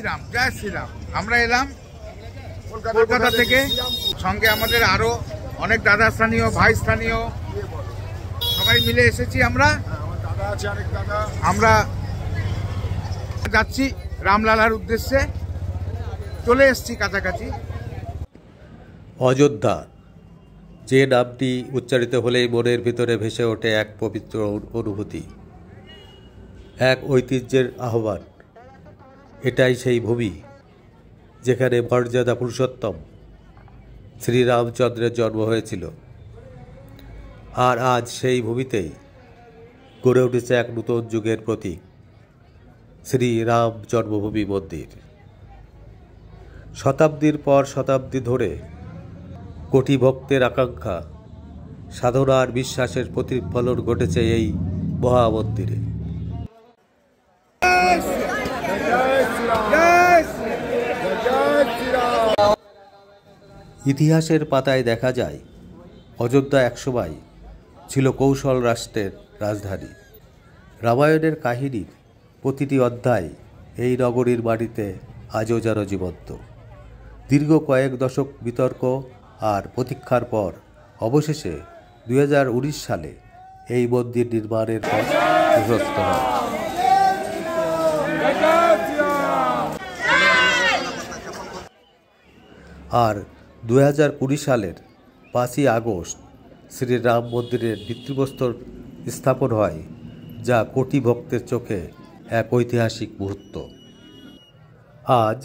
শ্রীরাম, জয় শ্রীরাম। আমরা এলাম কলকাতা থেকে, সঙ্গে আমাদের আরো অনেক দাদা স্থানীয়, ভাই স্থানীয়, সবাই মিলে এসেছি। আমরা যাচ্ছি রামলালার উদ্দেশ্যে, চলে এসেছি কাছাকাছি। অযোধ্যা, যে নামটি উচ্চারিত হলেই মনের ভিতরে ভেসে ওঠে এক পবিত্র অনুভূতি, এক ঐতিহ্যের আহ্বান। এটাই সেই ভূমি যেখানে মর্যাদা পুরুষোত্তম শ্রীরামচন্দ্রের জন্ম হয়েছিল। আর আজ সেই ভূমিতেই গড়ে উঠেছে এক নূতন যুগের প্রতীক, শ্রীরাম জন্মভূমি মন্দির। শতাব্দীর পর শতাব্দী ধরে কোটি ভক্তের আকাঙ্ক্ষা, সাধনার বিশ্বাসের প্রতিফলন ঘটেছে এই মহামন্দিরে। ইতিহাসের পাতায় দেখা যায়, অযোধ্যা একসময় ছিল কৌশল রাষ্ট্রের রাজধানী। রামায়ণের কাহিনীর প্রতিটি অধ্যায় এই নগরীর মাটিতে আজও যেন জীবন্ত। দীর্ঘ কয়েক দশক বিতর্ক আর প্রতীক্ষার পর অবশেষে 2019 সালে এই মন্দির নির্মাণের পথ প্রশস্ত হয়। আর 2020 সালের 5ই আগস্ট শ্রীরাম মন্দিরের ভিত্তিপ্রস্তর স্থাপন হয়, যা কোটি ভক্তের চোখে এক ঐতিহাসিক মুহূর্ত। আজ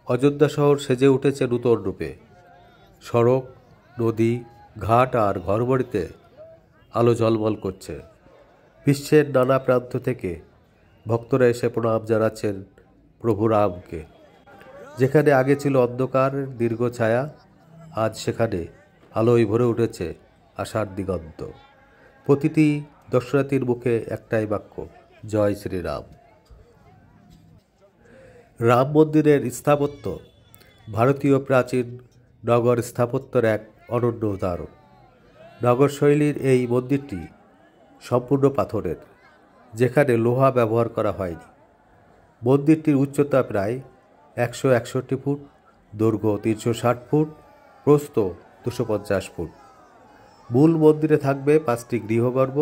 অযোধ্যা শহর সেজে উঠেছে নূতন রূপে। সড়ক, নদী, ঘাট আর ঘরবাড়িতে আলো ঝলমল করছে। বিশ্বের নানা প্রান্ত থেকে ভক্তরা এসে প্রণাম জানাচ্ছেন প্রভু রামকে। যেখানে আগে ছিল অন্ধকার দীর্ঘ ছায়া, আজ সেখানে আলোয় ভরে উঠেছে আশার দিগন্ত। প্রতিটি দর্শনার্থীর মুখে একটাই বাক্য, জয় শ্রীরাম। রাম মন্দিরের স্থাপত্য ভারতীয় প্রাচীন নগর স্থাপত্যের এক অনন্য উদাহরণ। নগর শৈলীর এই মন্দিরটি সম্পূর্ণ পাথরের, যেখানে লোহা ব্যবহার করা হয়নি। মন্দিরটির উচ্চতা প্রায় 161 ফুট, দৈর্ঘ্য 360 ফুট, প্রস্থ 250 ফুট। মূল মন্দিরে থাকবে 5টি গৃহগর্ভ,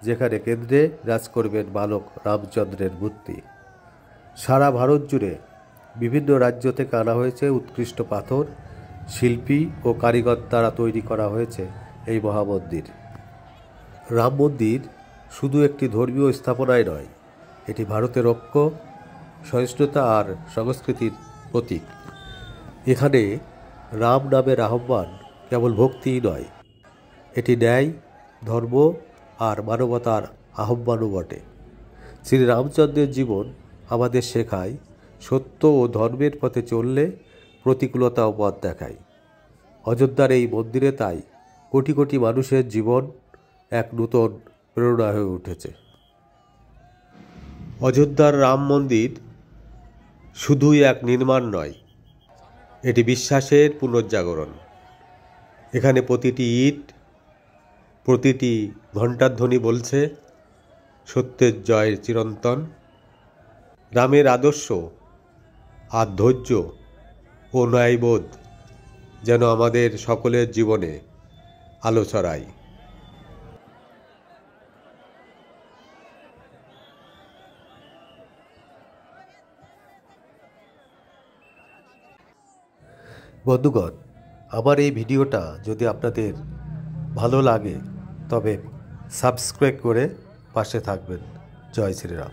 যেখানে কেন্দ্রে রাজ করবেন বালক রামচন্দ্রের মূর্তি। সারা ভারত জুড়ে বিভিন্ন রাজ্য থেকে আনা হয়েছে উৎকৃষ্ট পাথর, শিল্পী ও কারিগর দ্বারা তৈরি করা হয়েছে এই মহামন্দির। রাম মন্দির শুধু একটি ধর্মীয় স্থাপনাই নয়, এটি ভারতের ঐক্য, সহিষ্ণুতা আর সংস্কৃতির প্রতীক। এখানে রাম নামের আহ্বান কেবল ভক্তিই নয়, এটি ন্যায়, ধর্ম আর মানবতার আহ্বানও বটে। শ্রীরামচন্দ্রের জীবন আমাদের শেখায়, সত্য ও ধর্মের পথে চললে প্রতিকূলতাও পথ দেখায়। অযোধ্যার এই মন্দিরে তাই কোটি কোটি মানুষের জীবন এক নূতন প্রেরণা হয়ে উঠেছে। অযোধ্যার রাম মন্দির শুধুই এক নির্মাণ নয়, এটি বিশ্বাসের পুনর্জাগরণ। এখানে প্রতিটি ইট, প্রতিটি ঘণ্টার ধ্বনি বলছে সত্যের জয়ের চিরন্তন। রামের আদর্শ আর ধৈর্য ও ন্যায়বোধ যেন আমাদের সকলের জীবনে আলো ছড়ায়। বন্ধুগণ, আমার এই ভিডিওটা যদি আপনাদের ভালো লাগে তবে সাবস্ক্রাইব করে পাশে থাকবেন। জয় শ্রীরাম।